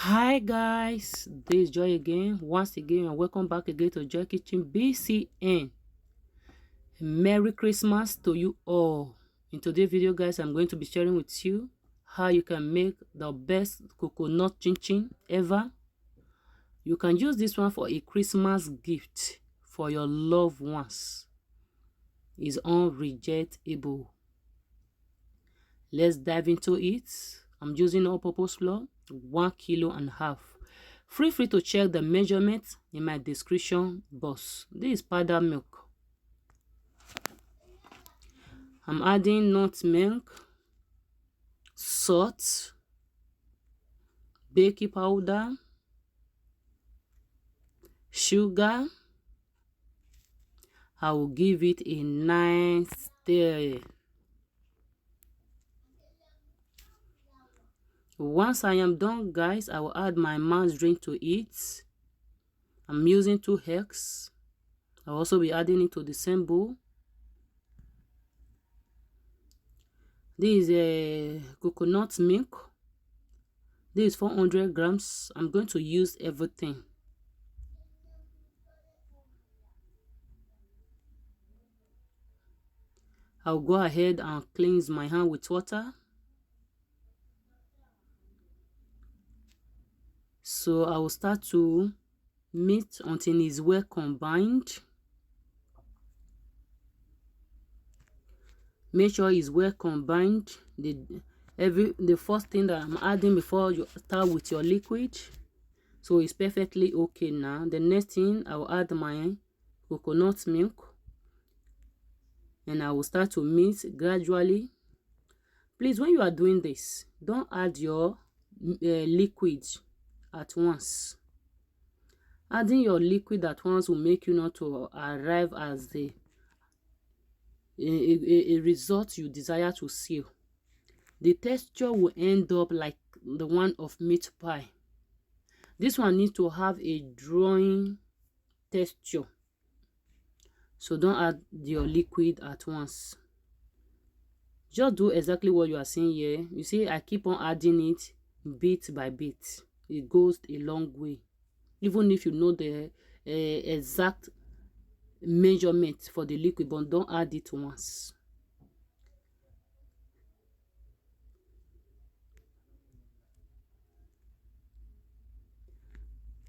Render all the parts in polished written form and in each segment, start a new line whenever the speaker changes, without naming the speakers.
Hi guys, this is Joy again, once again, and welcome back again to Joy Kitchen BCN. Merry Christmas to you all. In today's video guys, I'm going to be sharing with you how you can make the best coconut chinchin ever. You can use this one for a Christmas gift for your loved ones. It's unrejectable. Let's dive into it. I'm using all-purpose flour, 1.5 kilos. Feel free to check the measurement in my description box. This is powdered milk. I'm adding nutmeg, salt, baking powder, sugar. I will give it a nice stir. Once I am done guys, I will add my margarine to it. I'm using 2 eggs. I'll also be adding it to the same bowl. This is a coconut milk. This is 400 grams. I'm going to use everything. I'll go ahead and cleanse my hand with water. So I will start to mix until it's well combined. Make sure it's well combined. The first thing that I'm adding before you start with your liquid. So it's perfectly okay now. The next thing, I will add my coconut milk. And I will start to mix gradually. Please, when you are doing this, don't add your liquid at once. Adding your liquid at once will make you not to arrive as a result you desire to see. The texture will end up like the one of meat pie. This one needs to have a drawing texture. So don't add your liquid at once. Just do exactly what you are seeing here. You see, I keep on adding it bit by bit. It goes a long way. Even if you know the exact measurement for the liquid, but don't add it once.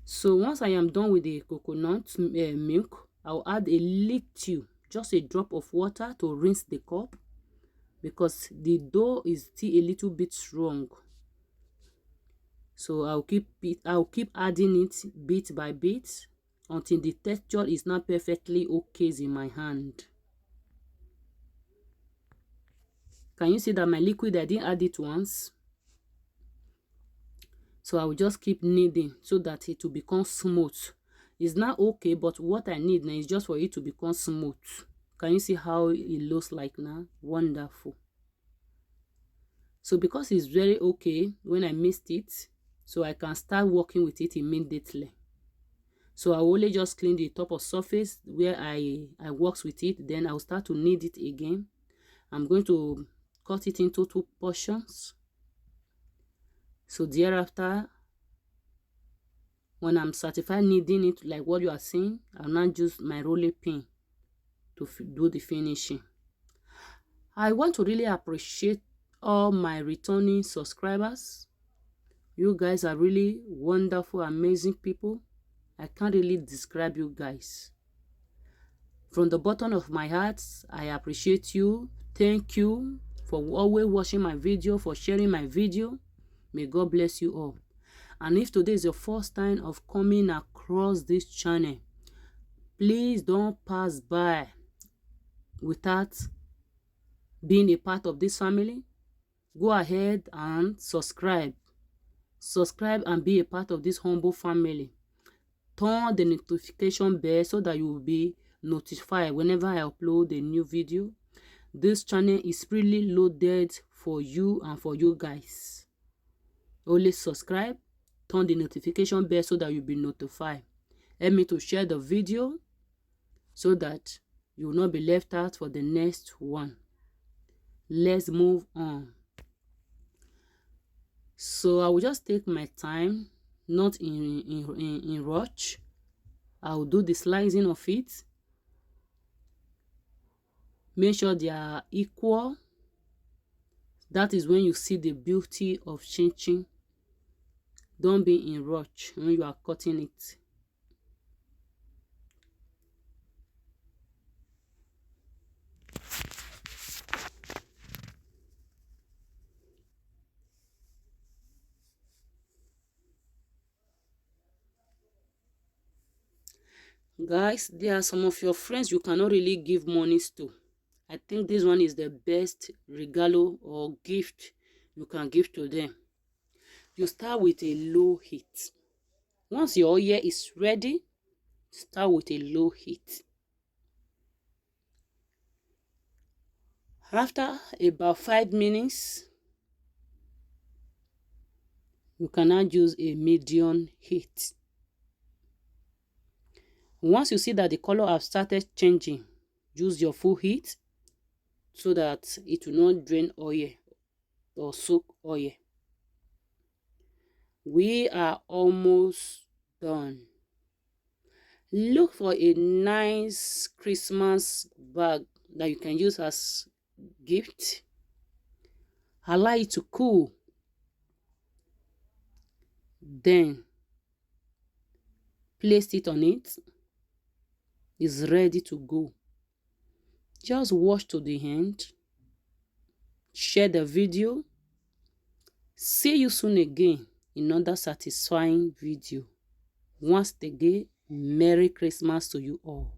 So once I am done with the coconut milk, I'll add a little, just a drop of water to rinse the cup, because the dough is still a little bit strong. So I'll keep adding it bit by bit until the texture is not perfectly okay in my hand. Can you see that my liquid, I didn't add it once? So I will just keep kneading so that it will become smooth. It's not okay, but what I need now is just for it to become smooth. Can you see how it looks like now? Wonderful. So because it's very okay when I mixed it, so I can start working with it immediately. So I will only just clean the top of surface where I works with it. Then I'll start to knead it again. I'm going to cut it into 2 portions. So thereafter, when I'm satisfied kneading it like what you are seeing, I'll now use my rolling pin to do the finishing. I want to really appreciate all my returning subscribers. You guys are really wonderful, amazing people. I can't really describe you guys. From the bottom of my heart, I appreciate you. Thank you for always watching my video, for sharing my video. May God bless you all. And if today is your first time of coming across this channel, please don't pass by without being a part of this family. Go ahead and subscribe. Subscribe and be a part of this humble family. Turn the notification bell so that you will be notified whenever I upload a new video. This channel is really loaded for you and for you guys. Only subscribe, turn the notification bell so that you'll be notified. Help me to share the video so that you will not be left out for the next one. Let's move on. So I will just take my time not in rush. I'll do the slicing of it. Make sure they are equal. That is when you see the beauty of chinchin. Don't be in rush when you are cutting it. Guys, there are some of your friends you cannot really give monies to. I think this one is the best regalo or gift you can give to them. You start with a low heat. Once your oil is ready, start with a low heat. After about 5 minutes, you can now use a medium heat. Once you see that the color has started changing, use your full heat so that it will not drain oil or soak oil. We are almost done. Look for a nice Christmas bag that you can use as gift. Allow it to cool. Then place it on it. It's ready to go. Just watch to the end. Share the video. See you soon again in another satisfying video. Once again, Merry Christmas to you all.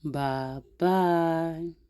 Bye bye.